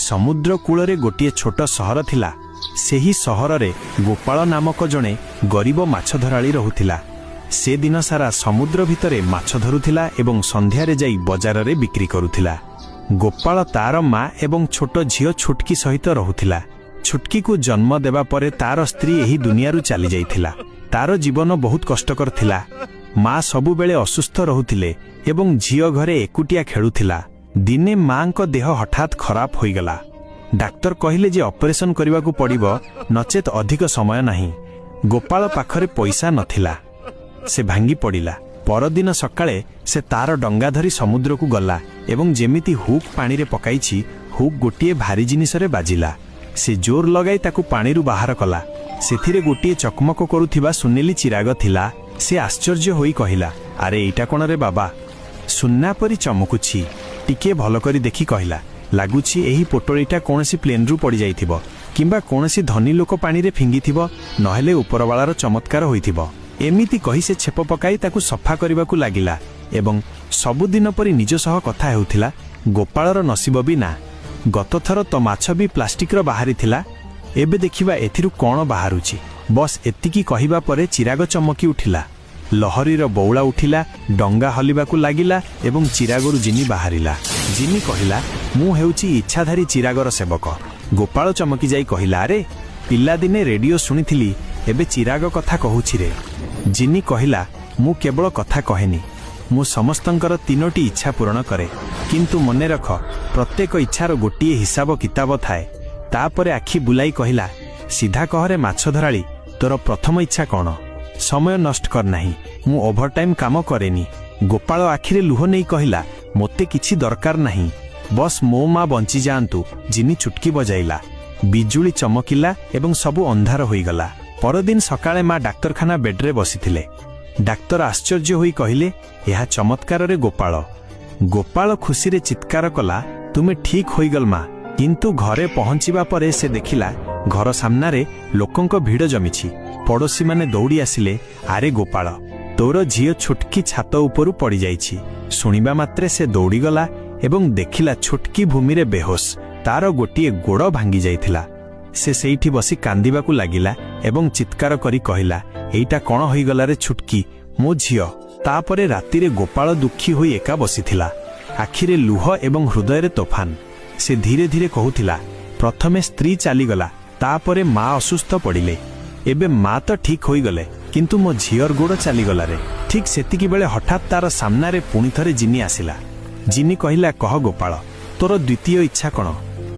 समुद्र कूଳରେ गोटे छोट सहर थिला। सेही सहररे गोपाल नामक जणे गरीब माछधराळी रहुथिला। से दिन सारा समुद्र भितरे माछ धरुथिला एवं संध्यारे जाई बजाररे बिक्री करुथिला। गोपाल तार माँ एवं छोट झियो छुटकी सहित रहुथिला। छुटकी को जन्म देवा परे तार स्त्री एही दुनियारू चली जाइथिला। तार जीवन बहुत कष्टकर थिला। माँ सबुबेले असुस्थ रहुथिले एवं झियो घरे एकुटिया खेलुथिला। दिने माँ को देह हठात खराब होईगला। डाक्तर कहिले जे ऑपरेशन करने को पड़िबो, नचेत अधिक समय नहीं। गोपाल पाखरे पैसा नथिला। से भांगी पड़िला। परदिन सकाळे से तार डंगा धरी समुद्र को गला एवं जेमिति हुक पानी रे पकाइछि, हुक गोटिए भारी जिनिसरे बाजिला। से जोर लगाई ताकू पानीरू बाहर कला। सेथिरे गोटिए चकमक करुथिबा सुनेली चिराग थिला। से आश्चर्य होई कहिला, अरे एटा कोन रे बाबा? सुन्ना परी चमकुछि। टिके भल करी देखि कहिला, लागुछि एही पोटळीटा कोनसी प्लेन रू पड़ी जाइथिबो किंबा कोनसी धनी लोक पानी रे फिंगिथिबो, नहेले उपरवालार चमत्कार होइथिबो। एमिति कहि से छेप पकाई ताकू सफा करिबाकू लागिला एवं सबुदिन परी निज सह कथा हेउथिला। गोपालर नसीब भी ना। गत थर तो माछ भी प्लास्टिक रो बाहरी थिला, एबे देखिबा एथिरु कोन बाहरुछि। बस एतिकी कहिबा परे चिराग चमकी उठिला। लहरीर बौला उठिला, डंगा हलिबाकू लागिला एवं चिरागरु जिनी बाहरिला। जिनी कहिला, मु हेउछि इच्छाधारी चिरागर सेवक। गोपाल चमकी जाई कहिला, अरे पिला दिने रेडियो सुनिथिली, एबे चिराग कथा कहूछि रे। जिनी कहिला, मु केवल कथा कहेनी, मु समस्तंकर तीनोटी इच्छा पूर्ण करे, किंतु मने रख प्रत्येक इच्छार गोटिए हिसाब किताब थाए। तापरे आखि बुलाई कहिला, सीधा कहरे माछ धराळी, तोर प्रथम इच्छा कौन? समय नष्ट कर नाही, मु ओभरटाइम काम करेनी। गोपाल आखिरे लुह नहीं कहिला, मोते किछि दरकार नहीं, बस मो माँ बंची जाआंतु। जिनी चुटकी बजाइला, बिजुली चमकिला एवं सबु अंधार होईगला। परदिन सकाळे माँ डाक्तरखाना बेड्रे बसिथिले। डाक्तर आश्चर्य होई कहिले, यह चमत्कार रे गोपाल। गोपाल खुशी रे चित्कार कला, तुमे ठीक होईगल माँ। किंतु घरे पहुंचीबा परे से देखिला घर सामनारे लोकंक भीड़ जमिछि। पड़ोशी माने दौड़ी आसिले, आरे गोपाल, तोर झियो छुटकी छात उपरु पड़ी जाइछि। सुनिबा मात्रे से दौड़ी गला एवं देखिला छुटकी भूमि रे बेहोश, तार गोटिए गोड़ भांगी जाइथिला। से सेठी बसी कांदिबाकू लागिला एवं चित्कार करी कहिला, एइटा कोन होइगला रे छुटकी, मो झियो। तापरे राति रे गोपाल दुखी होई एका बसिथिला। आखिरे लुह एवं हृदय रे तोफान। से धीरे धीरे कहूथिला, प्रथमे स्त्री चलीगला, तापरे माँ असुस्थ पड़िले, एबे माँ तो ठीक होई गले, किंतु मो झियर गोड़ चलीगला रे। ठीक सेतिकी बेले हठात तार सामना रे पुणी थरे जिनी आसिला। जिनी कहिला, कह गोपाल, तोर द्वितीय इच्छा कौन?